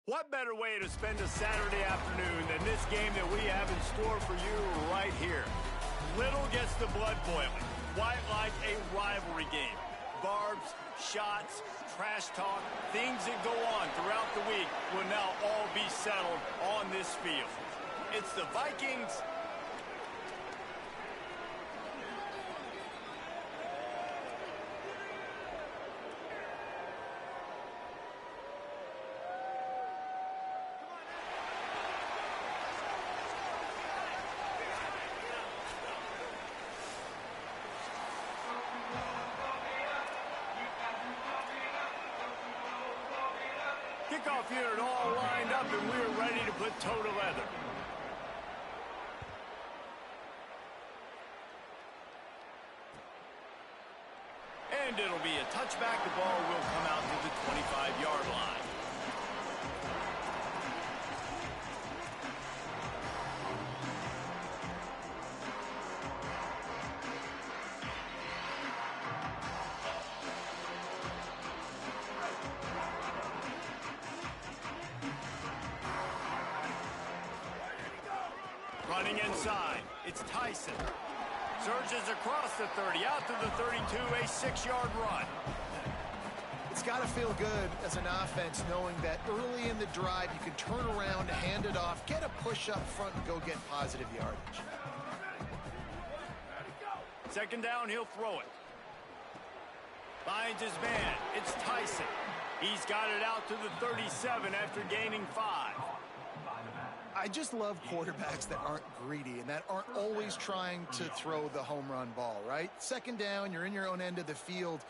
What better way to spend a Saturday afternoon than this game that we have in store for you right here? Little gets the blood boiling, quite like a rivalry game. Barbs, shots, trash talk, things that go on throughout the week will now all be settled on this field. It's the Vikings kickoff unit all lined up, and we're ready to put toe to leather. And it'll be a touchback. The ball will come out to the 25-yard line. Running inside, it's Tyson. Surges across the 30, out to the 32, a 6-yard run. It's got to feel good as an offense knowing that early in the drive you can turn around, hand it off, get a push up front, and go get positive yardage. Second down, he'll throw it. Finds his man, it's Tyson. He's got it out to the 37 after gaining 5. I just love quarterbacks that aren't greedy and that aren't always trying to throw the home run ball, right? Second down, you're in your own end of the field.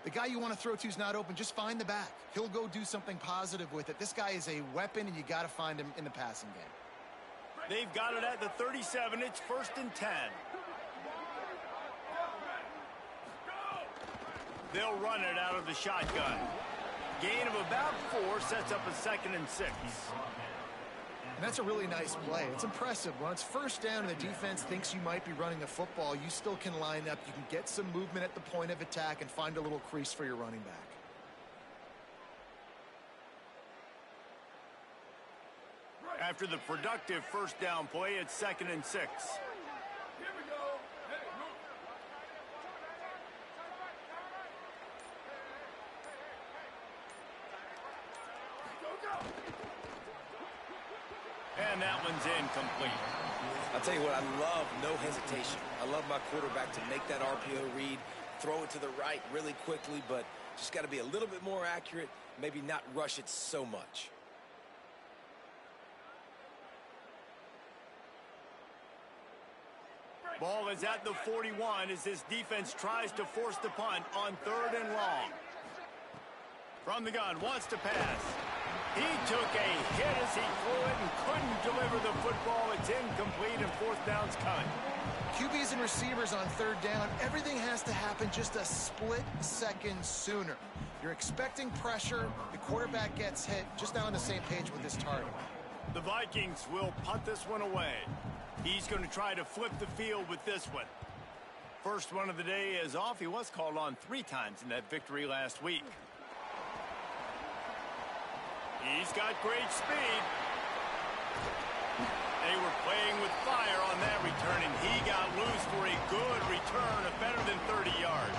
The guy you want to throw to is not open. Just find the back. He'll go do something positive with it. This guy is a weapon, and you got to find him in the passing game. They've got it at the 37. It's 1st and 10. They'll run it out of the shotgun. Gain of about 4 sets up a 2nd and 6. And that's a really nice play. It's impressive. When it's first down and the defense thinks you might be running the football, you still can line up. You can get some movement at the point of attack and find a little crease for your running back. After the productive first down play, it's 2nd and 6. And that one's incomplete. I'll tell you what, I love no hesitation. I love my quarterback to make that RPO read, throw it to the right really quickly, but just got to be a little bit more accurate, maybe not rush it so much. Ball is at the 41 as this defense tries to force the punt on 3rd and long. From the gun, wants to pass. He took a hit as he threw it and couldn't deliver the football. It's incomplete and 4th down's coming. QBs and receivers on 3rd down, everything has to happen just a split second sooner. You're expecting pressure, the quarterback gets hit, just not on the same page with his target. The Vikings will punt this one away. He's going to try to flip the field with this one. First one of the day is off. He was called on 3 times in that victory last week. He's got great speed. They were playing with fire on that return, and he got loose for a good return of better than 30 yards.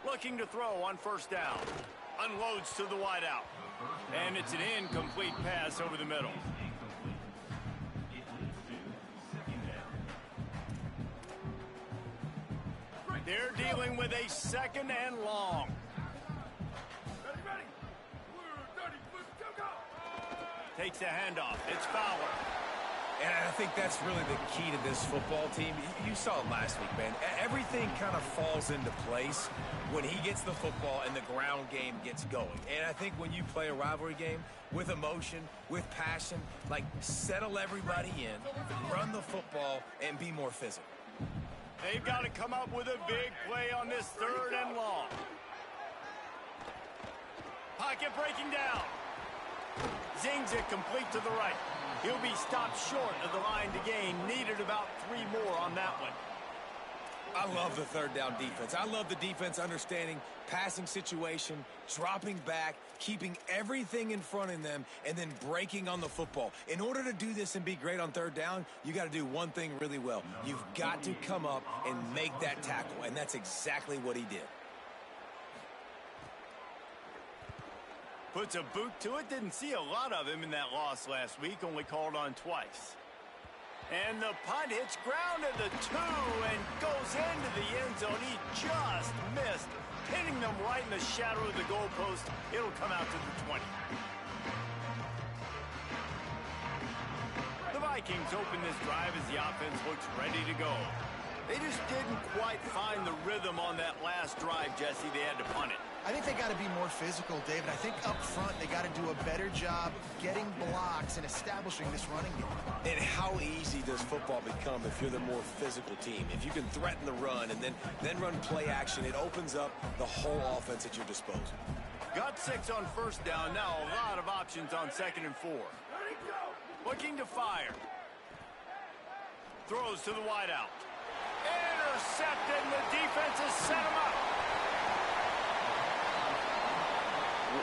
Looking to throw on 1st down. Unloads to the wideout. And it's an incomplete pass over the middle. They're dealing with a 2nd and long. Takes the handoff. It's Fowler. And I think that's really the key to this football team. You saw it last week, man. Everything kind of falls into place when he gets the football and the ground game gets going. And I think when you play a rivalry game with emotion, with passion, like settle everybody in, run the football, and be more physical. They've got to come up with a big play on this 3rd and long. Pocket breaking down. Zings it complete to the right. He'll be stopped short of the line to gain. Needed about 3 more on that one. I love the 3rd down defense. I love the defense understanding passing situation, dropping back, keeping everything in front of them, and then breaking on the football. In order to do this and be great on 3rd down, you got to do one thing really well. You've got to come up and make that tackle, and that's exactly what he did. Puts a boot to it. Didn't see a lot of him in that loss last week. Only called on twice. And the punt hits ground at the 2 and goes into the end zone. He just missed, hitting them right in the shadow of the goalpost. It'll come out to the 20. The Vikings open this drive as the offense looks ready to go. They just didn't quite find the rhythm on that last drive, Jesse. They had to punt it. I think they got to be more physical, David. I think up front they got to do a better job getting blocks and establishing this running game. And how easy does football become if you're the more physical team? If you can threaten the run and then run play action, it opens up the whole offense at your disposal. Got 6 on 1st down. Now a lot of options on 2nd and 4. Looking to fire. Throws to the wideout. Intercepted, and the defense has set him up.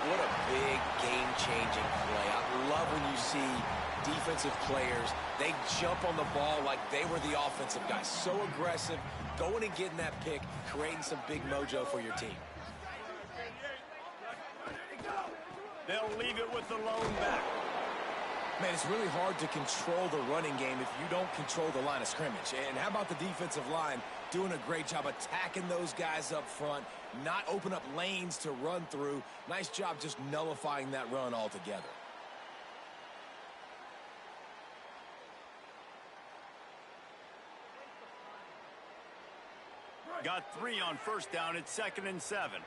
What a big game-changing play. I love when you see defensive players, they jump on the ball like they were the offensive guys. So aggressive, going and getting that pick, creating some big mojo for your team. They'll leave it with the lone back. Man, it's really hard to control the running game if you don't control the line of scrimmage. And how about the defensive line doing a great job attacking those guys up front, not open up lanes to run through. Nice job just nullifying that run altogether. Got 3 on 1st down. It's 2nd and 7.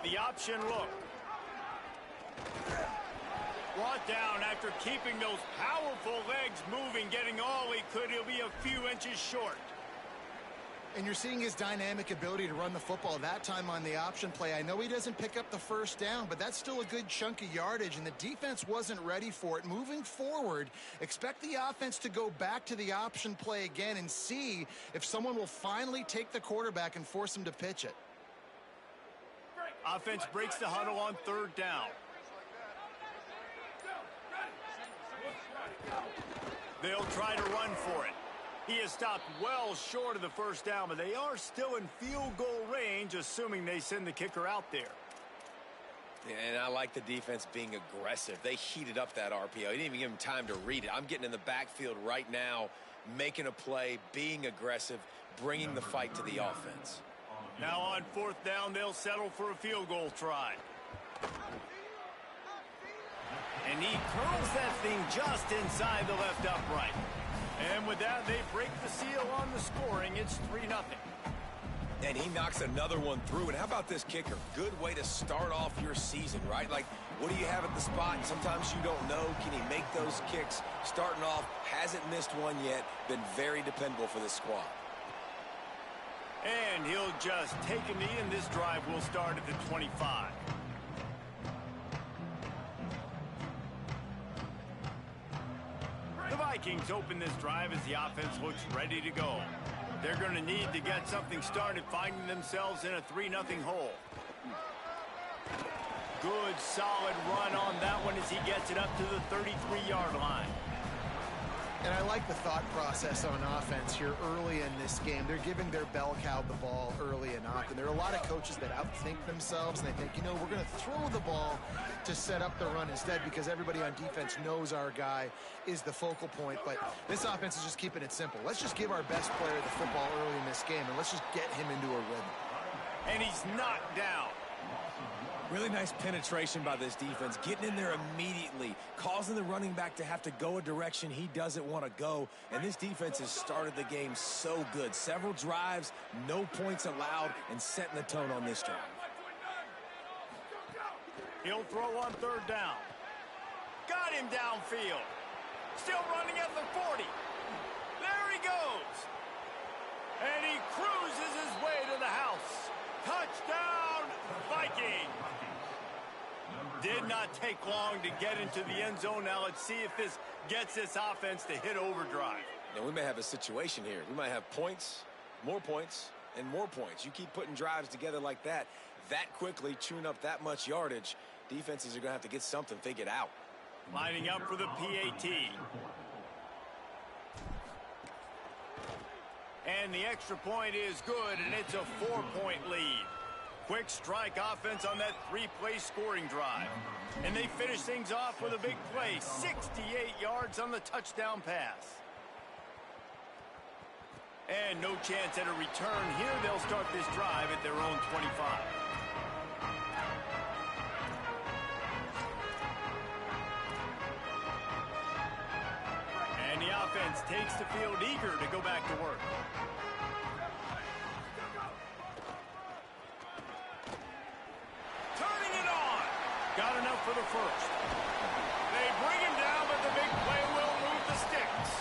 The option look. Brought down after keeping those powerful legs moving, getting all he could. He'll be a few inches short. And you're seeing his dynamic ability to run the football that time on the option play. I know he doesn't pick up the 1st down, but that's still a good chunk of yardage, and the defense wasn't ready for it. Moving forward, expect the offense to go back to the option play again and see if someone will finally take the quarterback and force him to pitch it. Offense breaks the huddle on 3rd down. They'll try to run for it. He is stopped well short of the 1st down, but they are still in field goal range, assuming they send the kicker out there. And I like the defense being aggressive. They heated up that RPO. He didn't even give him time to read it. I'm getting in the backfield right now, making a play, being aggressive, bringing the fight to the offense. Now on 4th down, they'll settle for a field goal try. And he curls that thing just inside the left upright. And with that, they break the seal on the scoring. It's 3-0. And he knocks another one through. And how about this kicker? Good way to start off your season, right? Like, what do you have at the spot? And sometimes you don't know. Can he make those kicks? Starting off, hasn't missed one yet. Been very dependable for this squad. And he'll just take a knee, and this drive will start at the 25. The Vikings open this drive as the offense looks ready to go. They're going to need to get something started, finding themselves in a 3-0 hole. Good, solid run on that one as he gets it up to the 33-yard line. And I like the thought process on offense here early in this game. They're giving their bell cow the ball early and often. There are a lot of coaches that outthink themselves, and they think, you know, we're going to throw the ball to set up the run instead because everybody on defense knows our guy is the focal point. But this offense is just keeping it simple. Let's just give our best player the football early in this game, and let's just get him into a rhythm. And he's knocked down. Really nice penetration by this defense, getting in there immediately, causing the running back to have to go a direction he doesn't want to go. And this defense has started the game so good. Several drives, no points allowed, and setting the tone on this drive. He'll throw on 3rd down. Got him downfield. Still running at the 40. he goes. And he cruises his way to the house. Touchdown, Viking. Did not take long to get into the end zone. Now let's see if this gets this offense to hit overdrive. Now we may have a situation here. We might have points, and more points. You keep putting drives together like that quickly, chewing up that much yardage, defenses are going to have to get something figured out. Lining up for the PAT. And the extra point is good, and it's a 4-point lead. Quick strike offense on that 3-play scoring drive. And they finish things off with a big play, 68 yards on the touchdown pass. And no chance at a return here. They'll start this drive at their own 25. And the offense takes the field eager to go back to work. Turning it on. Got enough for the first. They bring him down, but the big play will move the sticks.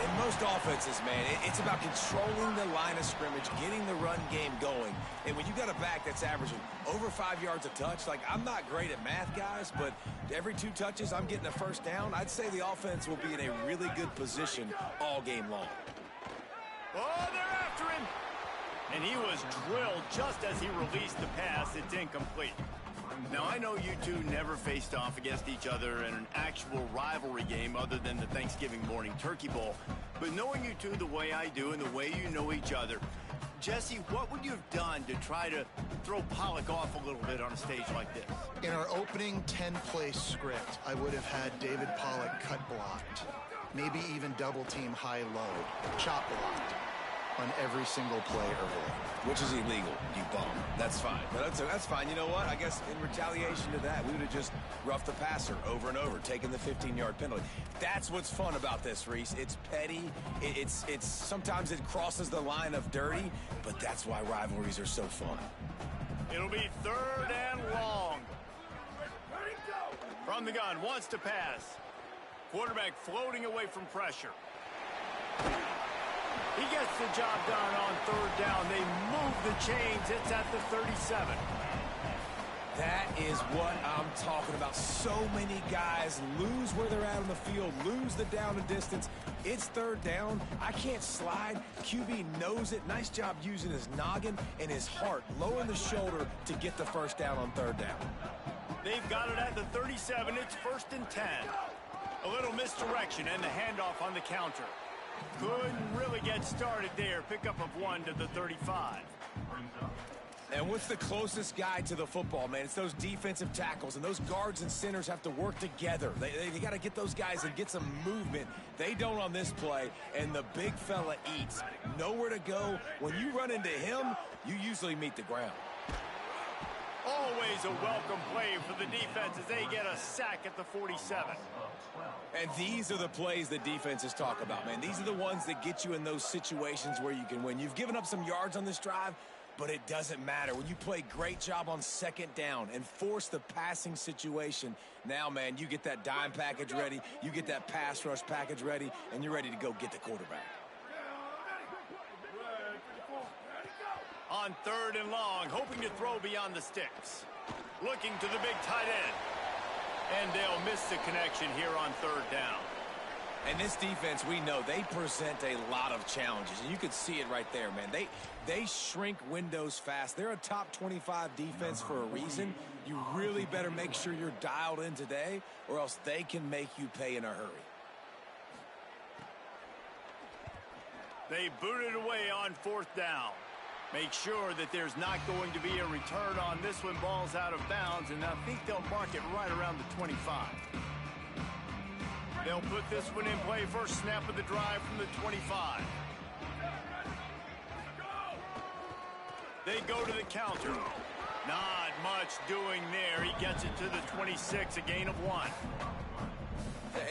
In most offenses, man, it's about controlling the line of scrimmage, getting the run game going. And when you got a back that's averaging over 5 yards a touch, like, I'm not great at math, guys, but every 2 touches I'm getting a first down, I'd say the offense will be in a really good position all game long. Oh, they're after him. And he was drilled just as he released the pass. It's incomplete. Now, I know you two never faced off against each other in an actual rivalry game other than the Thanksgiving morning Turkey Bowl. But knowing you two the way I do and the way you know each other, Jesse, what would you have done to try to throw Pollock off a little bit on a stage like this? In our opening 10-play script, I would have had David Pollock cut blocked, maybe even double-team high-low, chop blocked on every single play early. Which is illegal, you bum. That's fine. But that's fine. You know what? I guess in retaliation to that, we would have just roughed the passer over and over, taking the 15-yard penalty. That's what's fun about this, Reese. It's petty. It's sometimes it crosses the line of dirty, but that's why rivalries are so fun. It'll be 3rd and long. From the gun, wants to pass. Quarterback floating away from pressure. He gets the job done on 3rd down. They move the chains. It's at the 37. That is what I'm talking about. So many guys lose where they're at on the field, lose the down and distance. It's 3rd down. I can't slide. QB knows it. Nice job using his noggin and his heart, lowering the shoulder to get the first down on 3rd down. They've got it at the 37. It's 1st and 10. A little misdirection and the handoff on the counter. Couldn't really get started there. Pickup of 1 to the 35. And what's the closest guy to the football, man? It's those defensive tackles, and those guards and centers have to work together. They got to get those guys and get some movement. They don't on this play, and the big fella eats. Nowhere to go. When you run into him, you usually meet the ground. Always a welcome play for the defense as they get a sack at the 47. And these are the plays that defenses talk about, man. These are the ones that get you in those situations where you can win. You've given up some yards on this drive, but it doesn't matter. When you play great job on 2nd down and force the passing situation, now, man, you get that dime package ready, you get that pass rush package ready, and you're ready to go get the quarterback. On 3rd and long, hoping to throw beyond the sticks. Looking to the big tight end. And they'll miss the connection here on 3rd down. And this defense, we know, they present a lot of challenges. And you can see it right there, man. They shrink windows fast. They're a top 25 defense for a reason. You really better make sure you're dialed in today, or else they can make you pay in a hurry. They boot it away on 4th down. Make sure that there's not going to be a return on this one. Ball's out of bounds, and I think they'll mark it right around the 25. They'll put this one in play. First snap of the drive from the 25. They go to the counter. Not much doing there. He gets it to the 26, a gain of 1.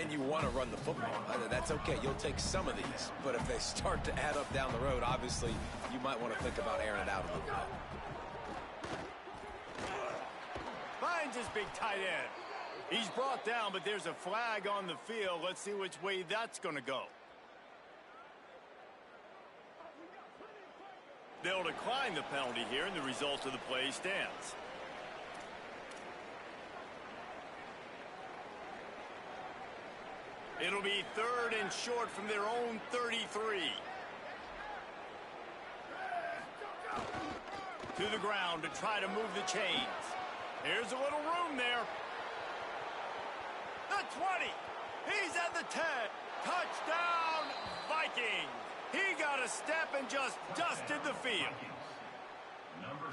And you want to run the football. That's okay. You'll take some of these. But if they start to add up down the road, obviously, you might want to think about airing it out a little bit. Finds his big tight end. He's brought down, but there's a flag on the field. Let's see which way that's going to go. They'll decline the penalty here, and the result of the play stands. It'll be 3rd and short from their own 33. To the ground to try to move the chains. Here's a little room there. The 20. He's at the 10. Touchdown, Vikings. He got a step and just dusted the field.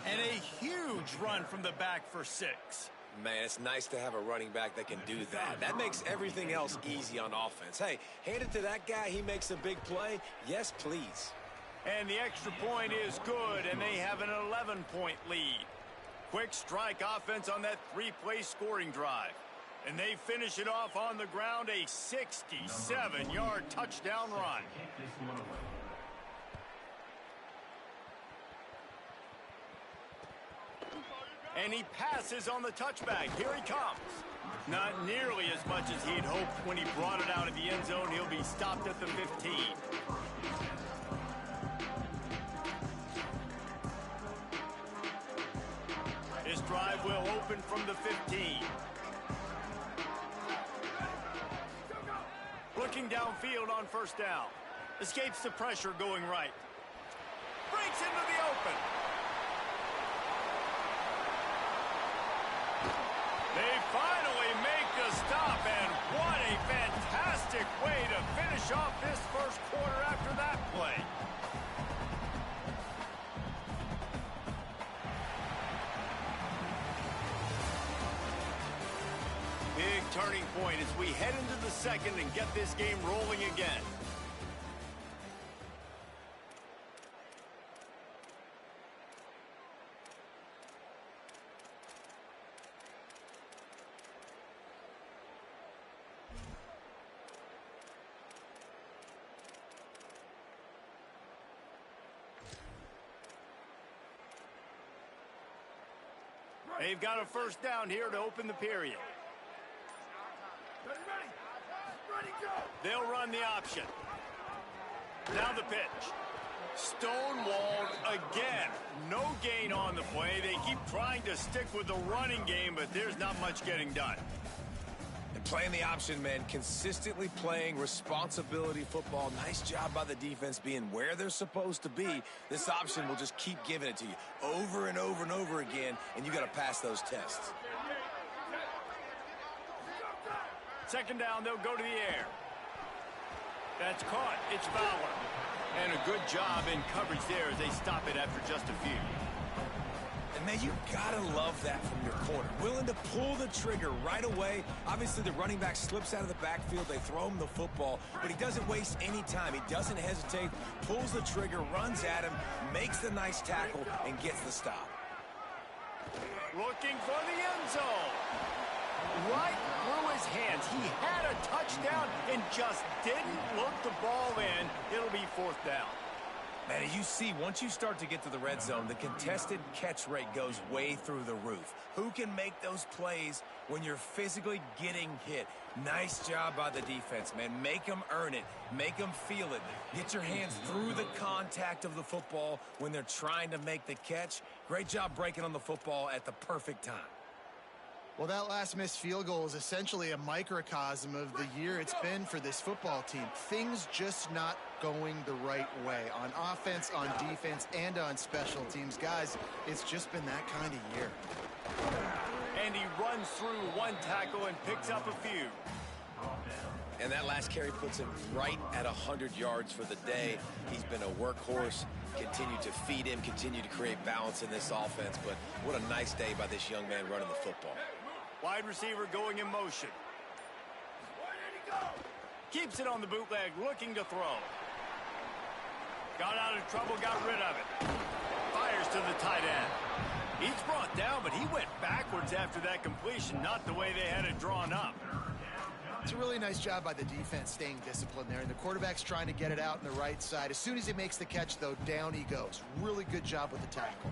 And a huge run from the back for 6. Man, it's nice to have a running back that can do that. That makes everything else easy on offense. Hey, hand it to that guy. He makes a big play. Yes, please. And the extra point is good, and they have an 11-point lead. Quick strike offense on that 3-play scoring drive. And they finish it off on the ground, a 67-yard touchdown run. And he passes on the touchback. Here he comes. Not nearly as much as he'd hoped when he brought it out of the end zone. He'll be stopped at the 15. His drive will open from the 15. Looking downfield on 1st down. Escapes the pressure going right. Breaks into the open. They finally make the stop, and what a fantastic way to finish off this first quarter after that play. Big turning point as we head into the second and get this game rolling again. They've got a 1st down here to open the period. They'll run the option. Now the pitch. Stonewalled again. No gain on the play. They keep trying to stick with the running game, but there's not much getting done. And playing the option, man, consistently playing responsibility football. Nice job by the defense being where they're supposed to be. This option will just keep giving it to you over and over and over again, and you got to pass those tests. 2nd down, they'll go to the air. That's caught. It's Fowler. And a good job in coverage there as they stop it after just a few. And, man, you got to love that from your corner. Willing to pull the trigger right away. Obviously, the running back slips out of the backfield. They throw him the football, but he doesn't waste any time. He doesn't hesitate, pulls the trigger, runs at him, makes the nice tackle, and gets the stop. Looking for the end zone. Right through his hands. He had a touchdown and just didn't look the ball in. It'll be 4th down. Man, you see, once you start to get to the red zone, the contested catch rate goes way through the roof. Who can make those plays when you're physically getting hit? Nice job by the defense, man. Make them earn it. Make them feel it. Get your hands through the contact of the football when they're trying to make the catch. Great job breaking on the football at the perfect time. Well, that last missed field goal is essentially a microcosm of the year it's been for this football team. Things just not going the right way on offense, on defense, and on special teams. Guys, it's just been that kind of year. And he runs through one tackle and picks up a few. And that last carry puts him right at 100 yards for the day. He's been a workhorse. Continue to feed him, continue to create balance in this offense. But what a nice day by this young man running the football. Wide receiver going in motion. Keeps it on the bootleg, looking to throw. Got out of trouble, got rid of it. Fires to the tight end. He's brought down, but he went backwards after that completion, not the way they had it drawn up. It's a really nice job by the defense staying disciplined there, and the quarterback's trying to get it out on the right side. As soon as he makes the catch, though, down he goes. Really good job with the tackle.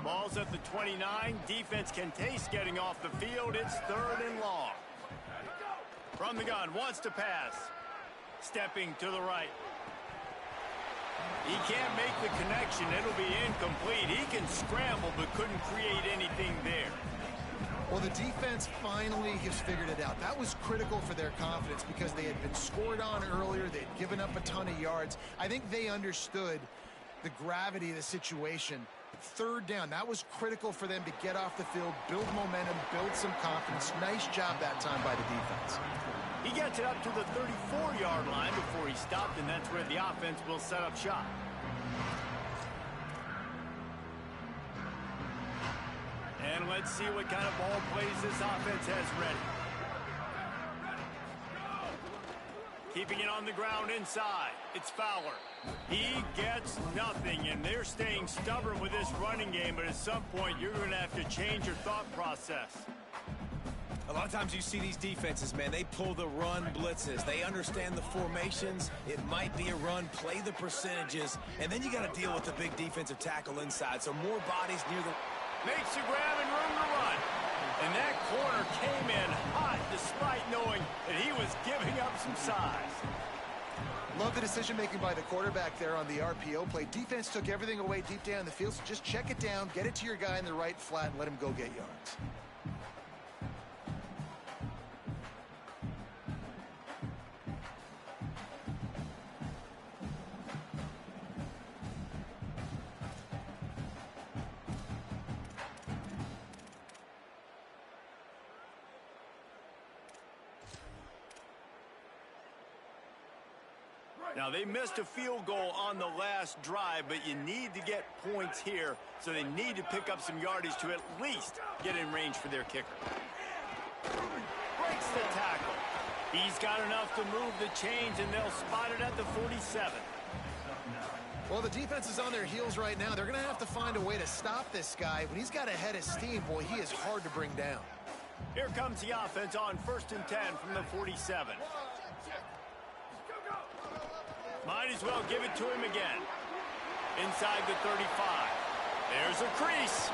Ball's at the 29. Defense can taste getting off the field. It's 3rd and long. From the gun, wants to pass. Stepping to the right. He can't make the connection. It'll be incomplete. He can scramble but couldn't create anything there. Well, the defense finally has figured it out. That was critical for their confidence because they had been scored on earlier. They'd given up a ton of yards. I think they understood the gravity of the situation. Third down, that was critical for them to get off the field, build momentum, build some confidence. Nice job that time by the defense. He gets it up to the 34-yard line before he stopped, and that's where the offense will set up shop. And let's see what kind of ball plays this offense has ready. Keeping it on the ground inside. It's Fowler. He gets nothing, and they're staying stubborn with this running game, but at some point you're going to have to change your thought process. A lot of times you see these defenses, man, they pull the run blitzes. They understand the formations. It might be a run, play the percentages, and then you got to deal with the big defensive tackle inside. So more bodies near the... Makes the grab and room to run. And that corner came in hot despite knowing that he was giving up some size. Love the decision-making by the quarterback there on the RPO play. Defense took everything away deep down the field, so just check it down, get it to your guy in the right flat, and let him go get yards. Now, they missed a field goal on the last drive, but you need to get points here, so they need to pick up some yardage to at least get in range for their kicker. Breaks the tackle. He's got enough to move the chains, and they'll spot it at the 47. Well, the defense is on their heels right now. They're going to have to find a way to stop this guy. When he's got a head of steam, boy, he is hard to bring down. Here comes the offense on 1st and 10 from the 47. Might as well give it to him again. Inside the 35. There's a crease.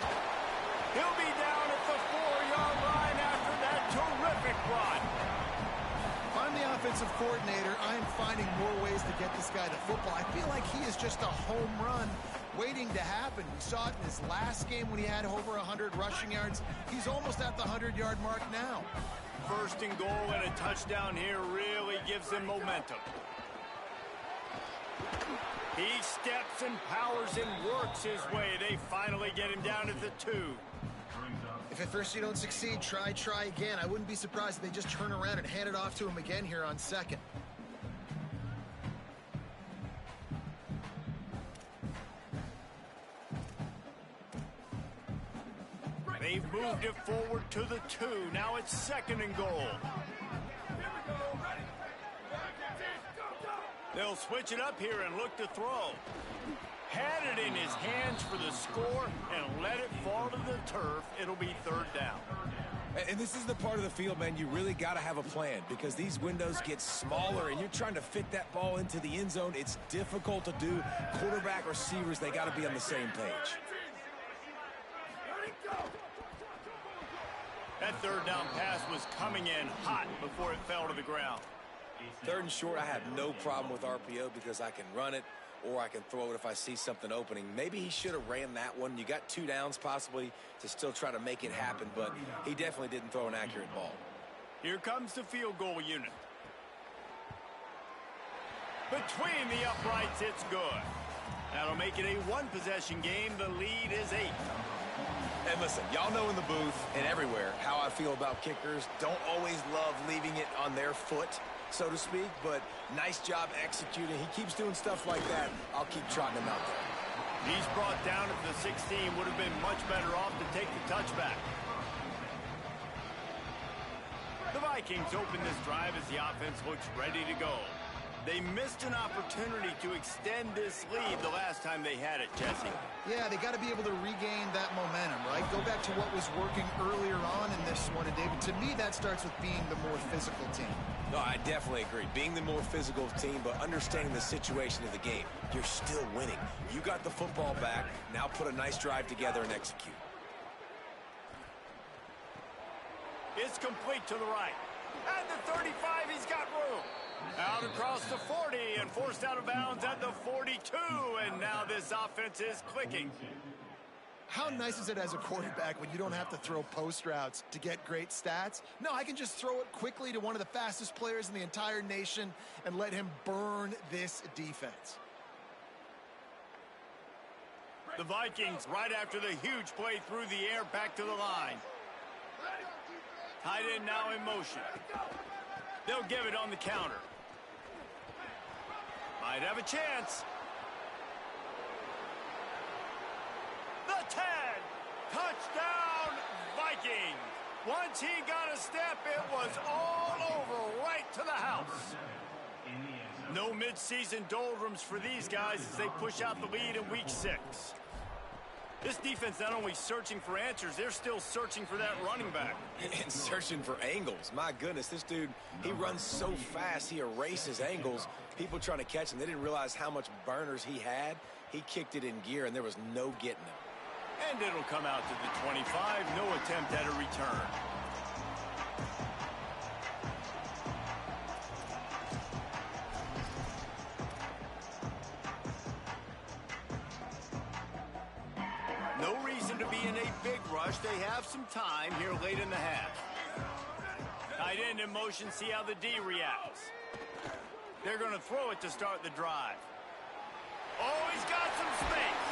He'll be down at the 4-yard line after that terrific run. If I'm the offensive coordinator, I'm finding more ways to get this guy the football. I feel like he is just a home run waiting to happen. We saw it in his last game when he had over 100 rushing yards. He's almost at the 100-yard mark now. 1st and goal and a touchdown here really gives them momentum. He steps and powers and works his way. They finally get him down at the 2. If at first you don't succeed, try again. I wouldn't be surprised if they just turn around and hand it off to him again here on 2nd. They've moved it forward to the 2. Now it's 2nd and goal. They'll switch it up here and look to throw. Had it in his hands for the score and let it fall to the turf. It'll be 3rd down. And this is the part of the field, man, you really got to have a plan because these windows get smaller and you're trying to fit that ball into the end zone. It's difficult to do. Quarterback, receivers, they got to be on the same page. That 3rd down pass was coming in hot before it fell to the ground. 3rd and short, I have no problem with RPO because I can run it or I can throw it if I see something opening. Maybe he should have ran that one. You got 2 downs possibly to still try to make it happen, but he definitely didn't throw an accurate ball. Here comes the field goal unit. Between the uprights, it's good. That'll make it a 1-possession game. The lead is 8. And listen, y'all know in the booth and everywhere how I feel about kickers. Don't always love leaving it on their foot, so to speak, but nice job executing. He keeps doing stuff like that. I'll keep trotting him out there. He's brought down at the 16. Would have been much better off to take the touchback. The Vikings open this drive as the offense looks ready to go. They missed an opportunity to extend this lead the last time they had it, Jesse. Yeah, they got to be able to regain that momentum, right? Go back to what was working earlier on in this one. And, David, to me, that starts with being the more physical team. No, I definitely agree. Being the more physical team, but understanding the situation of the game. You're still winning. You got the football back. Now put a nice drive together and execute. It's complete to the right. At the 35, he's got room. Out across the 40 and forced out of bounds at the 42. And now this offense is clicking. How nice is it as a quarterback when you don't have to throw post routes to get great stats? No, I can just throw it quickly to one of the fastest players in the entire nation and let him burn this defense. The Vikings, right after the huge play through the air, back to the line. Tight end now in motion. They'll give it on the counter. Might have a chance. The 10. Touchdown, Vikings. Once he got a step, it was all over right to the house. No midseason doldrums for these guys as they push out the lead in week 6. This defense not only searching for answers, they're still searching for that running back. And searching for angles. My goodness, this dude, he runs so fast, he erases angles. People trying to catch him, they didn't realize how much burners he had. He kicked it in gear, and there was no getting him. And it'll come out to the 25. No attempt at a return. No reason to be in a big rush. They have some time here late in the half. Tight end in motion, see how the D reacts. They're going to throw it to start the drive. Oh, he's got some space.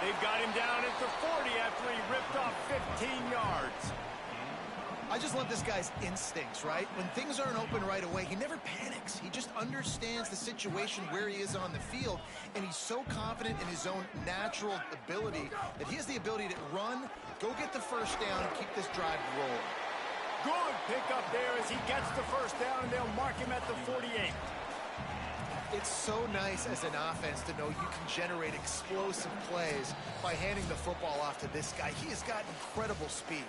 They've got him down at the 40 after he ripped off 15 yards. I just love this guy's instincts, right? When things aren't open right away, he never panics. He just understands the situation where he is on the field, and he's so confident in his own natural ability that he has the ability to run, go get the first down, and keep this drive rolling. Good pickup there as he gets the first down, and they'll mark him at the 48. It's so nice as an offense to know you can generate explosive plays by handing the football off to this guy. He has got incredible speed.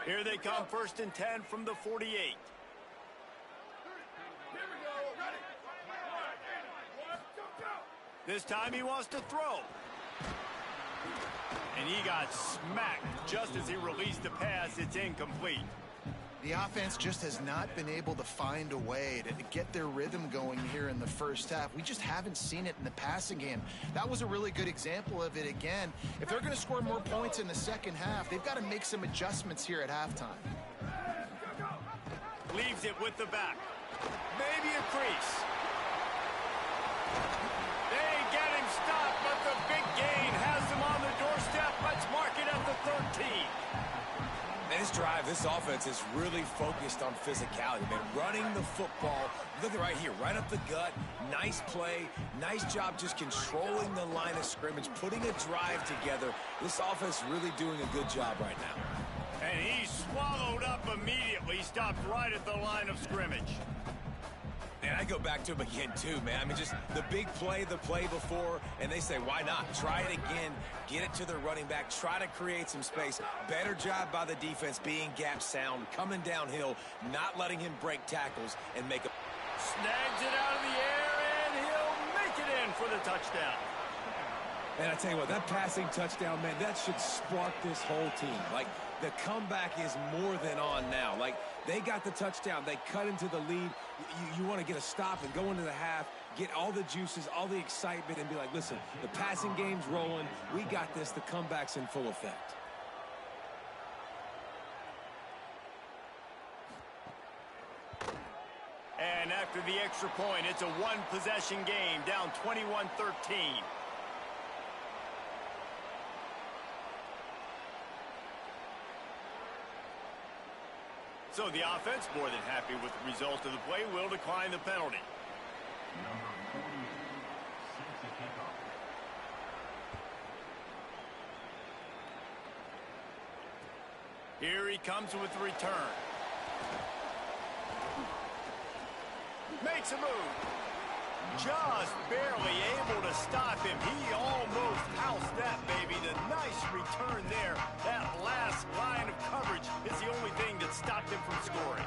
Here they come, 1st and 10 from the 48. This time he wants to throw. And he got smacked just as he released the pass. It's incomplete. The offense just has not been able to find a way to get their rhythm going here in the first half. We just haven't seen it in the passing game. That was a really good example of it again. If they're going to score more points in the second half, they've got to make some adjustments here at halftime. Leaves it with the back. Maybe a crease. They get him stopped, but the big gain has them on the doorstep. Let's mark it at the 13. And this drive, this offense is really focused on physicality, man. Running the football, look at right here, right up the gut. Nice play, nice job just controlling the line of scrimmage, putting a drive together. This offense really doing a good job right now. And he swallowed up immediately, stopped right at the line of scrimmage. And I go back to him again, too, man. I mean, just the big play, the play before, and they say, why not? Try it again, get it to the running back, try to create some space. Better job by the defense being gap sound, coming downhill, not letting him break tackles and make a... Snags it out of the air, and he'll make it in for the touchdown. And I tell you what, that passing touchdown, man, that should spark this whole team. Like, the comeback is more than on now. Like, they got the touchdown. They cut into the lead. You want to get a stop and go into the half, get all the juices, all the excitement, and be like, listen, the passing game's rolling. We got this. The comeback's in full effect. And after the extra point, it's a one-possession game, down 21-13. So the offense, more than happy with the result of the play, will decline the penalty. Number 40 sets the kickoff. Here he comes with the return. Makes a move. Just barely able to stop him. He almost housed that baby. The nice return there. That last line of coverage is the only thing that stopped him from scoring.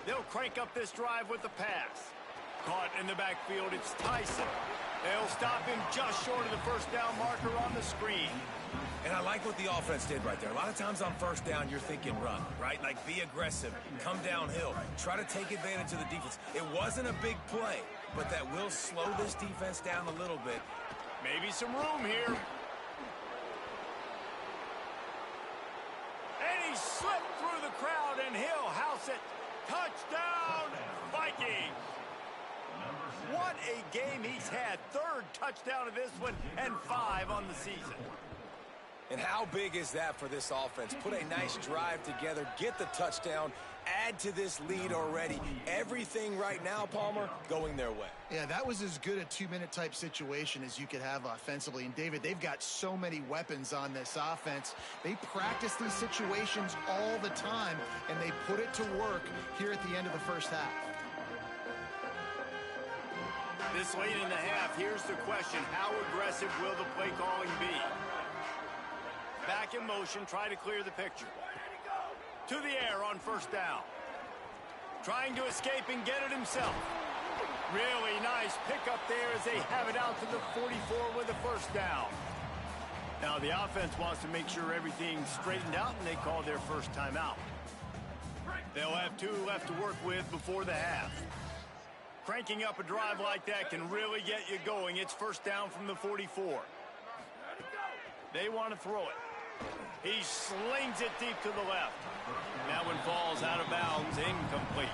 They'll crank up this drive with the pass. Caught in the backfield, it's Tyson. They'll stop him just short of the first down marker on the screen. And I like what the offense did right there. A lot of times on first down, you're thinking run, right? Like be aggressive, come downhill, try to take advantage of the defense. It wasn't a big play, but that will slow this defense down a little bit. Maybe some room here. And he slipped through the crowd, and he'll house it. Touchdown, Vikings. What a game he's had. Third touchdown of this one, and 5 on the season. And how big is that for this offense? Put a nice drive together, get the touchdown, add to this lead already. Everything right now, Palmer, going their way. Yeah, that was as good a 2-minute type situation as you could have offensively. And, David, they've got so many weapons on this offense. They practice these situations all the time, and they put it to work here at the end of the first half. This late in the half, here's the question. How aggressive will the play calling be? Back in motion, try to clear the picture. To the air on first down. Trying to escape and get it himself. Really nice pickup there as they have it out to the 44 with a first down. Now the offense wants to make sure everything's straightened out, and they call their first timeout. They'll have 2 left to work with before the half. Cranking up a drive like that can really get you going. It's first down from the 44. They want to throw it. He slings it deep to the left. That one falls out of bounds, incomplete.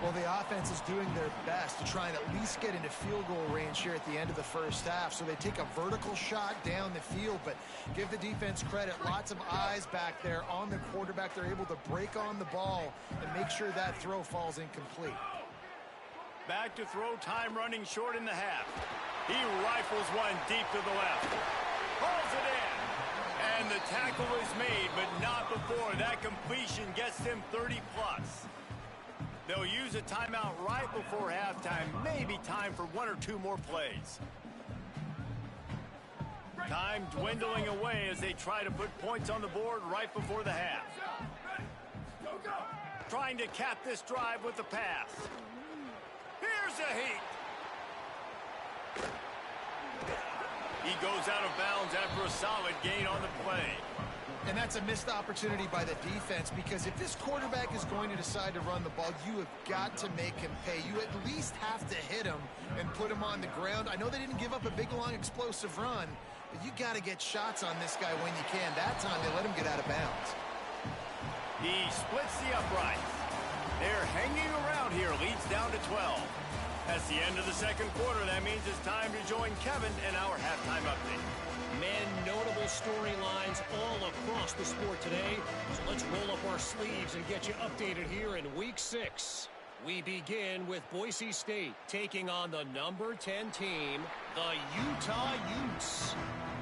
Well, the offense is doing their best to try and at least get into field goal range here at the end of the first half. So they take a vertical shot down the field, but give the defense credit. Lots of eyes back there on the quarterback. They're able to break on the ball and make sure that throw falls incomplete. Back to throw, time running short in the half. He rifles one deep to the left. Pulls it in. And the tackle is made, but not before. That completion gets them 30-plus. They'll use a timeout right before halftime. Maybe time for 1 or 2 more plays. Time dwindling away as they try to put points on the board right before the half. Trying to cap this drive with the pass. Here's a heat. He goes out of bounds after a solid gain on the play. And that's a missed opportunity by the defense, because if this quarterback is going to decide to run the ball, you have got to make him pay. You at least have to hit him and put him on the ground. I know they didn't give up a big, long, explosive run, but you got to get shots on this guy when you can. That time, they let him get out of bounds. He splits the uprights. They're hanging around here. Leads down to 12. That's the end of the second quarter. That means it's time to join Kevin in our halftime update. Men, notable storylines all across the sport today. So let's roll up our sleeves and get you updated here in Week 6. We begin with Boise State taking on the number 10 team, the Utah Utes.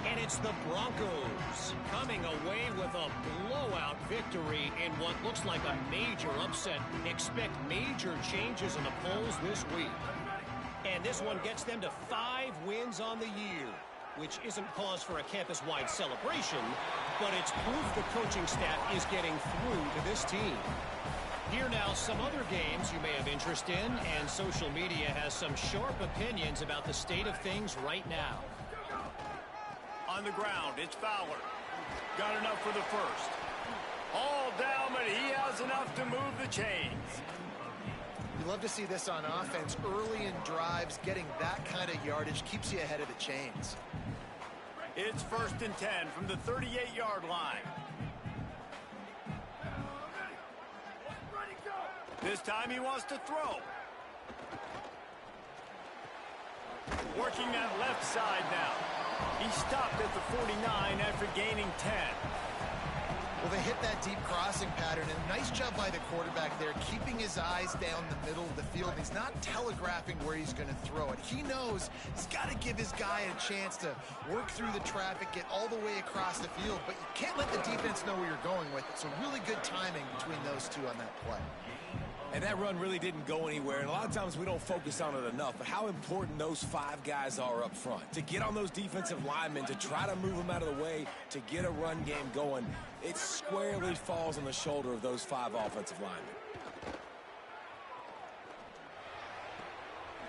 And it's the Broncos coming away with a blowout victory in what looks like a major upset. Expect major changes in the polls this week. And this one gets them to 5 wins on the year, which isn't cause for a campus-wide celebration, but it's proof the coaching staff is getting through to this team. Here now, some other games you may have interest in, and social media has some sharp opinions about the state of things right now. On the ground, it's Fowler. Got enough for the first. All down, but he has enough to move the chains. You love to see this on offense. Early in drives, getting that kind of yardage keeps you ahead of the chains. It's 1st and 10 from the 38-yard line. This time he wants to throw. Working that left side now. He stopped at the 49 after gaining 10. Well, they hit that deep crossing pattern, and nice job by the quarterback there, keeping his eyes down the middle of the field. He's not telegraphing where he's going to throw it. He knows he's got to give his guy a chance to work through the traffic, get all the way across the field, but you can't let the defense know where you're going with it. So really good timing between those two on that play. And that run really didn't go anywhere, and a lot of times we don't focus on it enough, but how important those 5 guys are up front. To get on those defensive linemen, to try to move them out of the way, to get a run game going, it squarely falls on the shoulder of those 5 offensive linemen.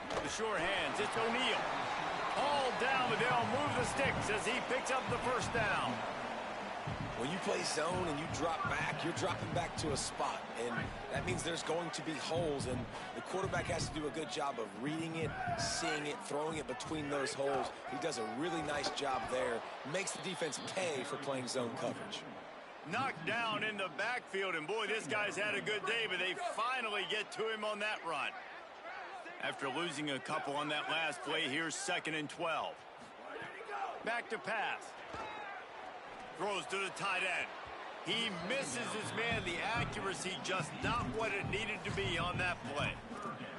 The sure hands, it's O'Neal. All down, but they'll move the sticks as he picks up the first down. When you play zone and you drop back, you're dropping back to a spot, and that means there's going to be holes, and the quarterback has to do a good job of reading it, seeing it, throwing it between those holes. He does a really nice job there, makes the defense pay for playing zone coverage. Knocked down in the backfield, and boy, this guy's had a good day, but they finally get to him on that run. After losing a couple on that last play, here's 2nd and 12. Back to pass. Throws to the tight end. He misses his man. The accuracy just not what it needed to be on that play.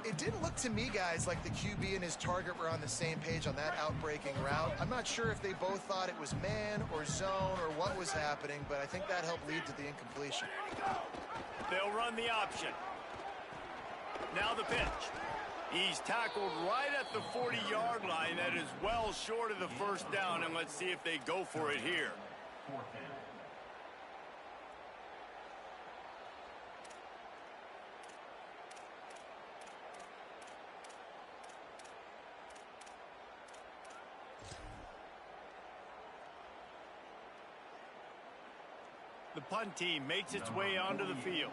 It didn't look to me, guys, like the QB and his target were on the same page on that outbreaking route. I'm not sure if they both thought it was man or zone or what was happening, but I think that helped lead to the incompletion. They'll run the option. Now the pitch. He's tackled right at the 40-yard line. That is well short of the first down, and let's see if they go for it here. The punt team makes its way onto the field.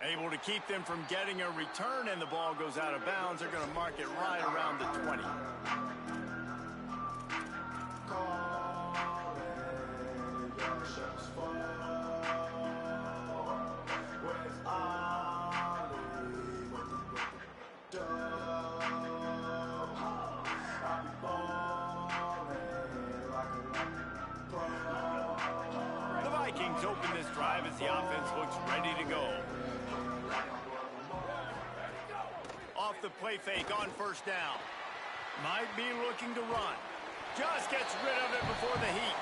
Able to keep them from getting a return, and the ball goes out of bounds. They're going to mark it right around the 20. The Vikings open this drive as the offense looks ready to go. Off the play fake on first down. Might be looking to run. Just gets rid of it before the heat.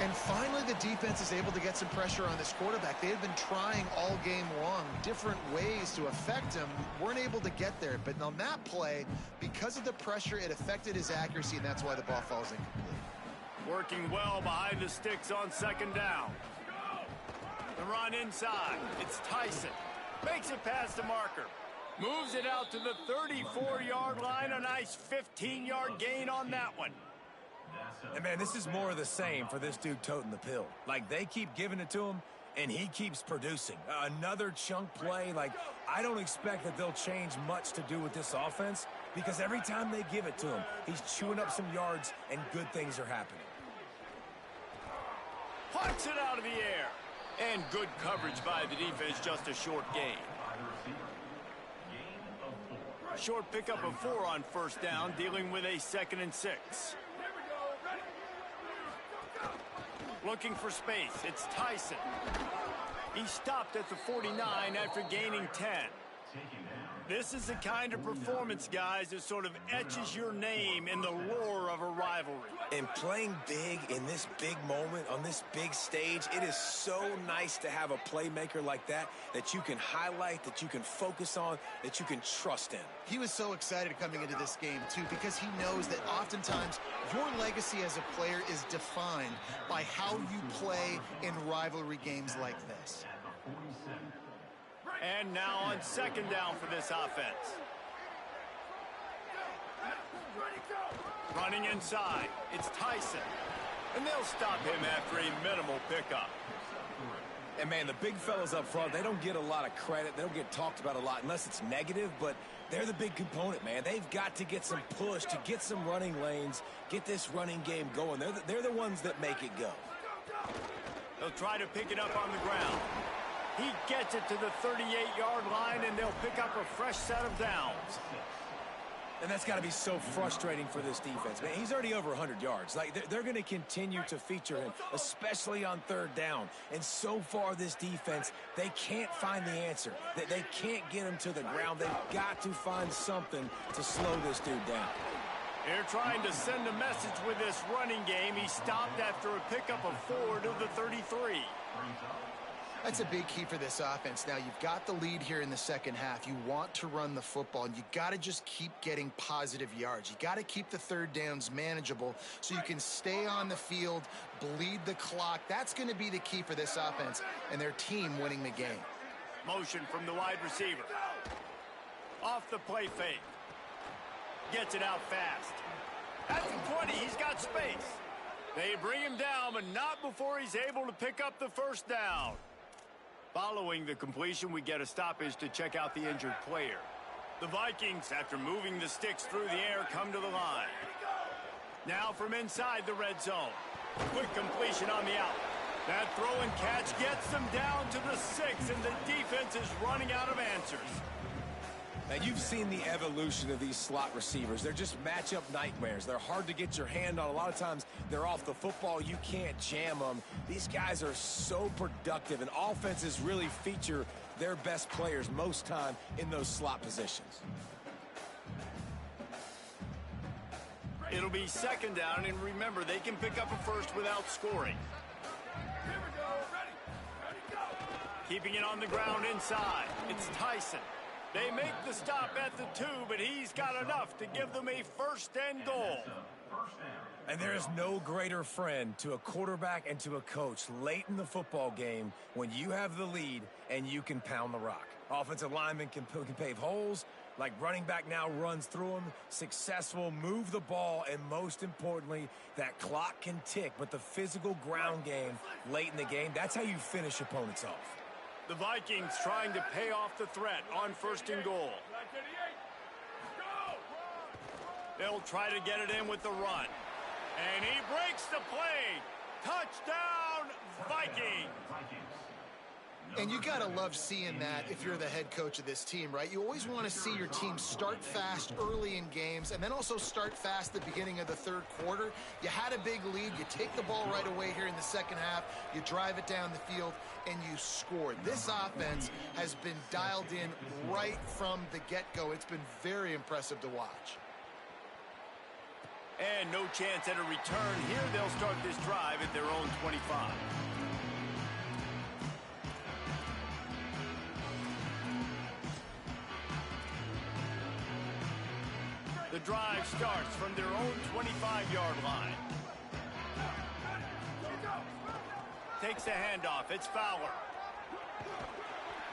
And finally, the defense is able to get some pressure on this quarterback. They had been trying all game long, different ways to affect him. Weren't able to get there. But on that play, because of the pressure, it affected his accuracy, and that's why the ball falls incomplete. Working well behind the sticks on 2nd down. The run inside. It's Tyson. Makes it past the marker. Moves it out to the 34-yard line. A nice 15-yard gain on that one. And, man, this is more of the same for this dude toting the pill. Like, they keep giving it to him, and he keeps producing. Another chunk play. Like, I don't expect that they'll change much to do with this offense because every time they give it to him, he's chewing up some yards, and good things are happening. Punts it out of the air. And good coverage by the defense, just a short gain. Short pickup of 4 on first down, dealing with a 2nd and 6. Looking for space. It's Tyson. He stopped at the 49 after gaining 10. This is the kind of performance, guys, that sort of etches your name in the lore of a rivalry. And playing big in this big moment, on this big stage, it is so nice to have a playmaker like that you can highlight, that you can focus on, that you can trust in. He was so excited coming into this game, too, because he knows that oftentimes your legacy as a player is defined by how you play in rivalry games like this. And now on 2nd down for this offense. Running inside. It's Tyson. And they'll stop him after a minimal pickup. And, man, the big fellas up front, they don't get a lot of credit. They don't get talked about a lot unless it's negative, but they're the big component, man. They've got to get some push, to get some running lanes, get this running game going. They're the ones that make it go. They'll try to pick it up on the ground. He gets it to the 38-yard line, and they'll pick up a fresh set of downs. And that's got to be so frustrating for this defense, man. He's already over 100 yards. Like, they're going to continue to feature him, especially on 3rd down. And so far, this defense, they can't find the answer. They can't get him to the ground. They've got to find something to slow this dude down. They're trying to send a message with this running game. He stopped after a pickup of 4 to the 33. That's a big key for this offense. Now, you've got the lead here in the second half. You want to run the football, and you got to just keep getting positive yards. You got to keep the 3rd downs manageable so you can stay on the field, bleed the clock. That's going to be the key for this offense and their team winning the game. Motion from the wide receiver. Off the play fake. Gets it out fast. At the 20, he's got space. They bring him down, but not before he's able to pick up the first down. Following the completion, we get a stoppage to check out the injured player. The Vikings, after moving the sticks through the air, come to the line. Now from inside the red zone. Quick completion on the out. That throw and catch gets them down to the 6, and the defense is running out of answers. Now, you've seen the evolution of these slot receivers. They're just matchup nightmares. They're hard to get your hand on. A lot of times, they're off the football. You can't jam them. These guys are so productive, and offenses really feature their best players most time in those slot positions. It'll be second down, and remember, they can pick up a first without scoring. Here we go. Ready, go. Keeping it on the ground inside. It's Tyson. They make the stop at the 2, but he's got enough to give them a first and goal. And there is no greater friend to a quarterback and to a coach late in the football game when you have the lead and you can pound the rock. Offensive linemen can pave holes, like running back now runs through them, successful, move the ball, and most importantly, that clock can tick. But the physical ground game late in the game, that's how you finish opponents off. The Vikings trying to pay off the threat on first and goal. They'll try to get it in with the run. And he breaks the play. Touchdown, Vikings. And you got to love seeing that if you're the head coach of this team, right? You always want to see your team start fast early in games and then also start fast at the beginning of the third quarter. You had a big lead. You take the ball right away here in the second half. You drive it down the field, and you scored. This offense has been dialed in right from the get-go. It's been very impressive to watch. And no chance at a return here. They'll start this drive at their own 25. The drive starts from their own 25-yard line. Takes the handoff. It's Fowler.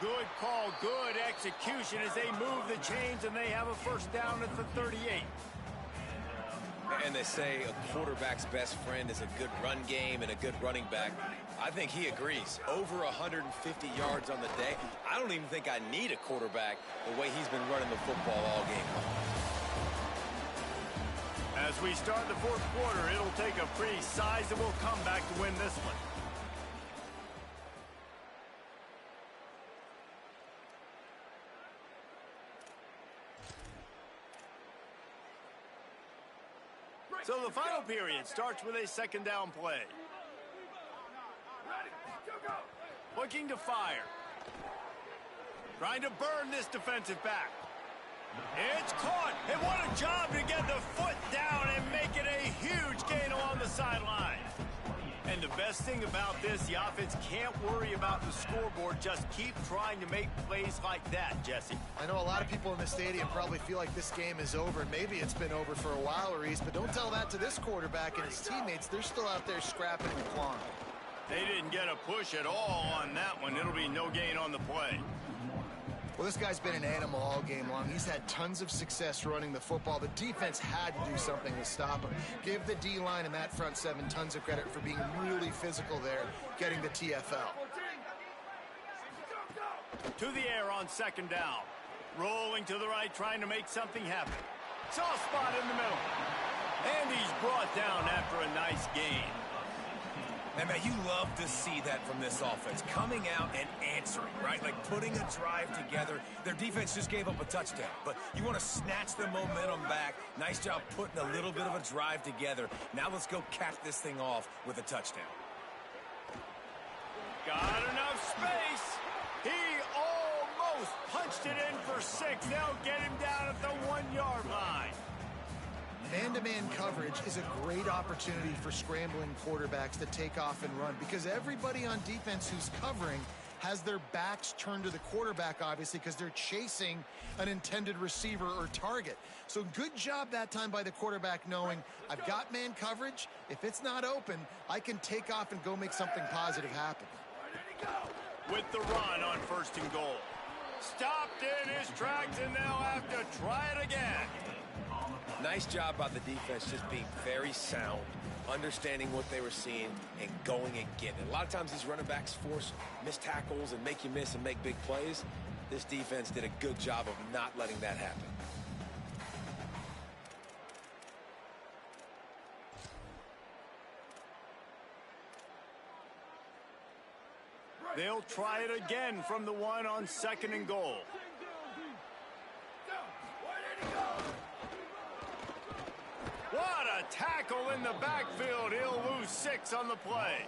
Good call, good execution as they move the chains, and they have a first down at the 38. And they say a quarterback's best friend is a good run game and a good running back. I think he agrees. Over 150 yards on the day. I don't even think I need a quarterback the way he's been running the football all game long. As we start the fourth quarter, it'll take a pretty sizable comeback to win this one. So the final period starts with a second down play. Looking to fire. Trying to burn this defensive back. It's caught, and what a job to get the foot down and make it a huge gain along the sideline. And the best thing about this, the offense can't worry about the scoreboard. Just keep trying to make plays like that, Jesse. I know a lot of people in the stadium probably feel like this game is over. Maybe it's been over for a while, Reese, but don't tell that to this quarterback and his teammates. They're still out there scrapping and clawing. They didn't get a push at all on that one. It'll be no gain on the play. Well, this guy's been an animal all game long. He's had tons of success running the football. The defense had to do something to stop him. Give the D-line and that front seven tons of credit for being really physical there, getting the TFL. To the air on second down. Rolling to the right, trying to make something happen. Soft spot in the middle. And he's brought down after a nice gain. And, man, you love to see that from this offense. Coming out and answering, right? Like putting a drive together. Their defense just gave up a touchdown. But you want to snatch the momentum back. Nice job putting a little bit of a drive together. Now let's go cap this thing off with a touchdown. Got enough space. He almost punched it in for 6. They'll get him down at the 1-yard line. Man-to-man coverage is a great opportunity for scrambling quarterbacks to take off and run because everybody on defense who's covering has their backs turned to the quarterback, obviously, because they're chasing an intended receiver or target. So good job that time by the quarterback knowing I've got man coverage. If it's not open, I can take off and go make something positive happen. with the run on 1st and goal. Stopped in his tracks and now have to try it again. Nice job by the defense, just being very sound, understanding what they were seeing, and going and getting it. A lot of times these running backs force missed tackles and make you miss and make big plays. This defense did a good job of not letting that happen. They'll try it again from the one on 2nd and goal. What a tackle in the backfield. He'll lose 6 on the play.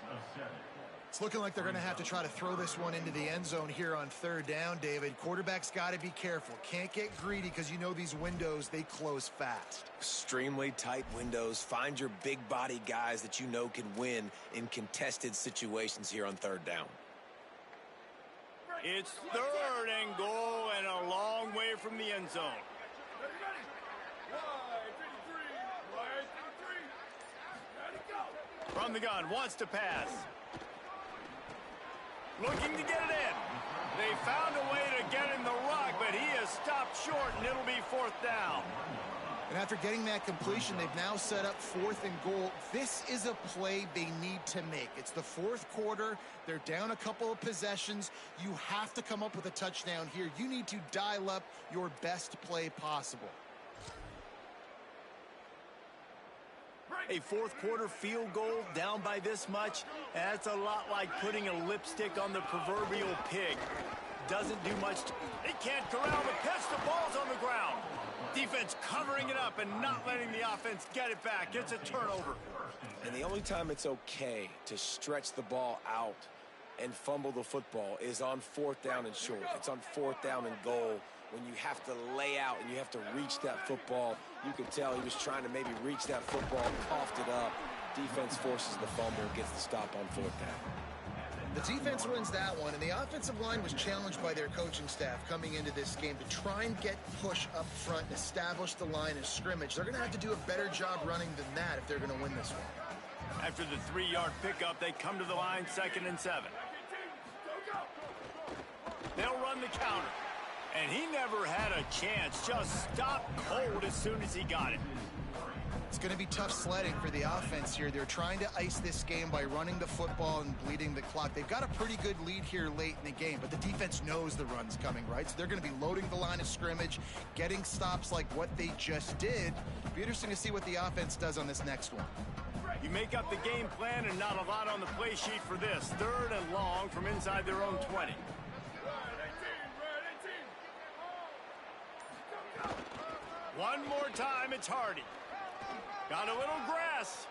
It's looking like they're going to have to try to throw this one into the end zone here on 3rd down, David. Quarterback's got to be careful. Can't get greedy because you know these windows, they close fast. Extremely tight windows. Find your big body guys that you know can win in contested situations here on 3rd down. It's 3rd and goal and a long way from the end zone. From the gun, wants to pass. Looking to get it in. They found a way to get in the rock, but he is stopped short, and it'll be 4th down. And after getting that completion, they've now set up 4th and goal. This is a play they need to make. It's the 4th quarter. They're down a couple of possessions. You have to come up with a touchdown here. You need to dial up your best play possible. A 4th quarter field goal down by this much, that's a lot like putting a lipstick on the proverbial pig. Doesn't do much. They can't corral the pitch. The ball's on the ground. Defense covering it up and not letting the offense get it back. It's a turnover. And the only time it's okay to stretch the ball out and fumble the football is on 4th down and short. It's on 4th down and goal when you have to lay out and you have to reach that football. You can tell he was trying to maybe reach that football, coughed it up. Defense forces the fumble, gets the stop on 4th down. The defense wins that one, and the offensive line was challenged by their coaching staff coming into this game to try and get push up front and establish the line of scrimmage. They're going to have to do a better job running than that if they're going to win this one. After the 3-yard pickup, they come to the line 2nd and 7. They'll run the counter. And he never had a chance. Just stopped cold as soon as he got it. It's going to be tough sledding for the offense here. They're trying to ice this game by running the football and bleeding the clock. They've got a pretty good lead here late in the game, but the defense knows the run's coming, right? So they're going to be loading the line of scrimmage, getting stops like what they just did. Be interesting to see what the offense does on this next one. You make up the game plan and not a lot on the play sheet for this. 3rd and long from inside their own 20. One more time, it's Hardy. Got a little grass.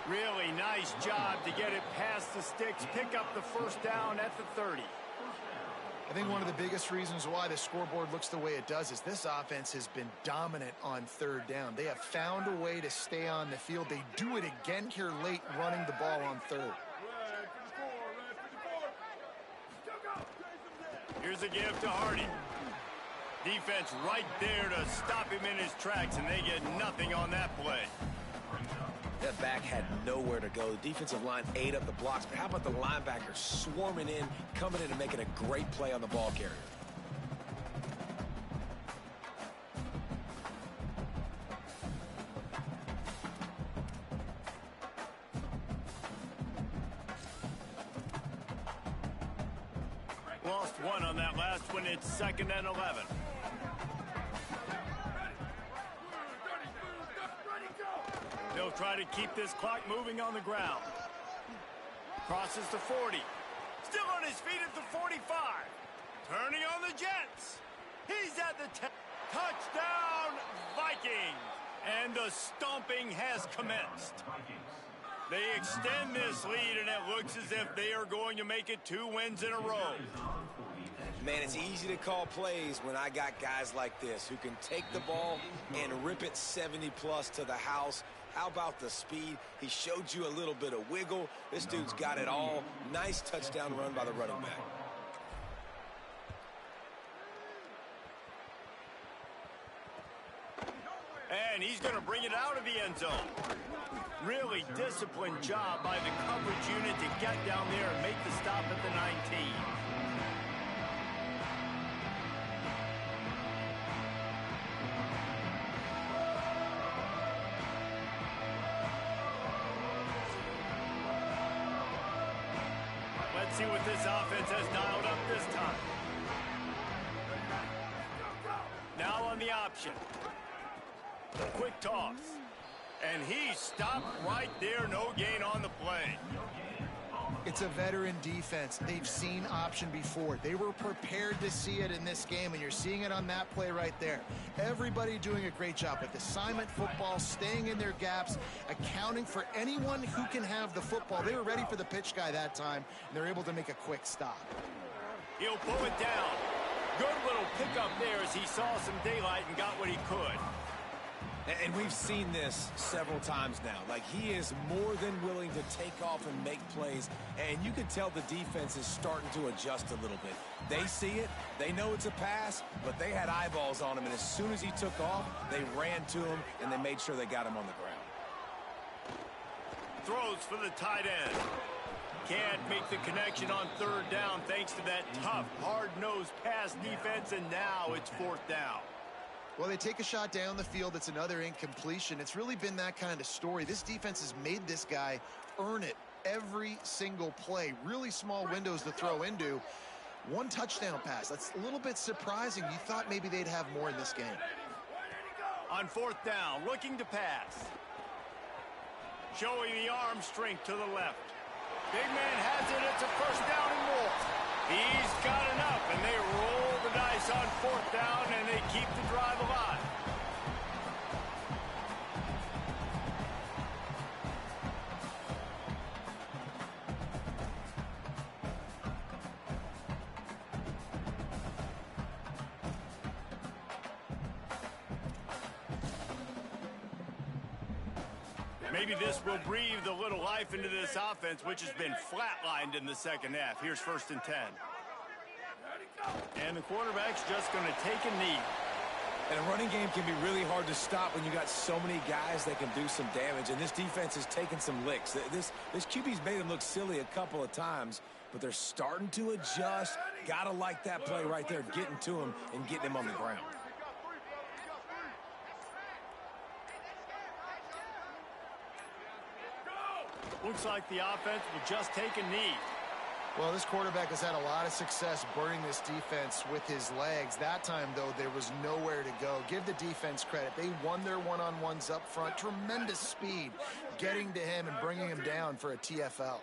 Really nice job to get it past the sticks, pick up the 1st down at the 30. I think one of the biggest reasons why the scoreboard looks the way it does is this offense has been dominant on 3rd down. They have found a way to stay on the field. They do it again here late, running the ball on 3rd. Here's a give to Hardy. Defense right there to stop him in his tracks, and they get nothing on that play. That back had nowhere to go. The defensive line ate up the blocks, but how about the linebackers swarming in, coming in and making a great play on the ball carrier? Lost 1 on that last one. It's 2nd and 11. They'll try to keep this clock moving on the ground. Crosses the 40. Still on his feet at the 45. Turning on the Jets. He's at the 10. Touchdown, Vikings. And the stomping has commenced. They extend this lead, and it looks as if they are going to make it 2 wins in a row. Man, it's easy to call plays when I got guys like this who can take the ball and rip it 70-plus to the house. How about the speed? He showed you a little bit of wiggle. This dude's got it all. Nice touchdown run by the running back. And he's going to bring it out of the end zone. Really disciplined job by the coverage unit to get down there and make the stop at the 19. Let's see what this offense has dialed up this time. Now on the option. Quick toss. And he stopped right there. No gain on the play. It's a veteran defense. They've seen option before. They were prepared to see it in this game, and you're seeing it on that play right there. Everybody doing a great job with assignment football, staying in their gaps, accounting for anyone who can have the football. They were ready for the pitch guy that time, and they're able to make a quick stop. He'll pull it down. Good little pickup there as he saw some daylight and got what he could. And we've seen this several times now. Like, he is more than willing to take off and make plays. And you can tell the defense is starting to adjust a little bit. They see it. They know it's a pass, but they had eyeballs on him. And as soon as he took off, they ran to him, and they made sure they got him on the ground. Throws for the tight end. Can't make the connection on third down thanks to that tough, hard-nosed pass defense, and now it's fourth down. Well, they take a shot down the field. It's another incompletion. It's really been that kind of story. This defense has made this guy earn it every single play. Really small windows to throw into. One touchdown pass. That's a little bit surprising. You thought maybe they'd have more in this game. On fourth down, looking to pass. Showing the arm strength to the left. Big man has it. It's a first down and more. He's got enough, and they roll the dice on fourth down, and they keep the drive alive. Maybe this will breathe a little life into this offense, which has been flatlined in the second half. Here's 1st and 10. And the quarterback's just going to take a knee. And a running game can be really hard to stop when you got so many guys that can do some damage. And this defense is taking some licks. This QB's made him look silly a couple of times, but they're starting to adjust. Gotta like that play right there, getting to him and getting him on the ground. Looks like the offense will just take a knee. Well, this quarterback has had a lot of success burning this defense with his legs. That time, though, there was nowhere to go. Give the defense credit. They won their one-on-ones up front. Tremendous speed getting to him and bringing him down for a TFL.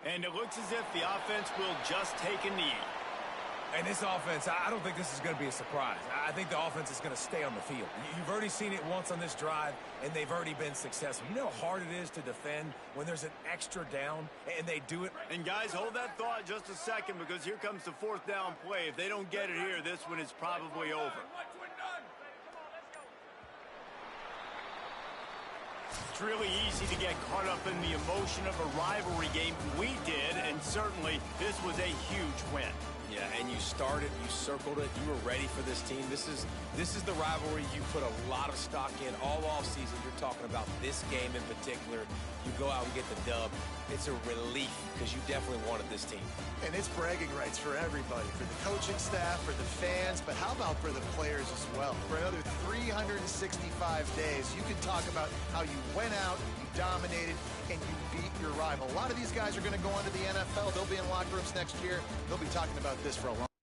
And it looks as if the offense will just take a knee. And this offense, I don't think this is going to be a surprise. I think the offense is going to stay on the field. You've already seen it once on this drive, and they've already been successful. You know how hard it is to defend when there's an extra down, and they do it. And guys, hold that thought just a second, because here comes the fourth down play. If they don't get it here, this one is probably over. It's really easy to get caught up in the emotion of a rivalry game. We did, and certainly this was a huge win. Yeah, and you started, you circled it, you were ready for this team. This is the rivalry you put a lot of stock in all offseason. You're talking about this game in particular. You go out and get the dub. It's a relief because you definitely wanted this team. And it's bragging rights for everybody, for the coaching staff, for the fans, but how about for the players as well? For another 365 days, you can talk about how you went out, you dominated, and you beat your rival. A lot of these guys are going to go on to the NFL. They'll be in locker rooms next year. They'll be talking about this for a long time.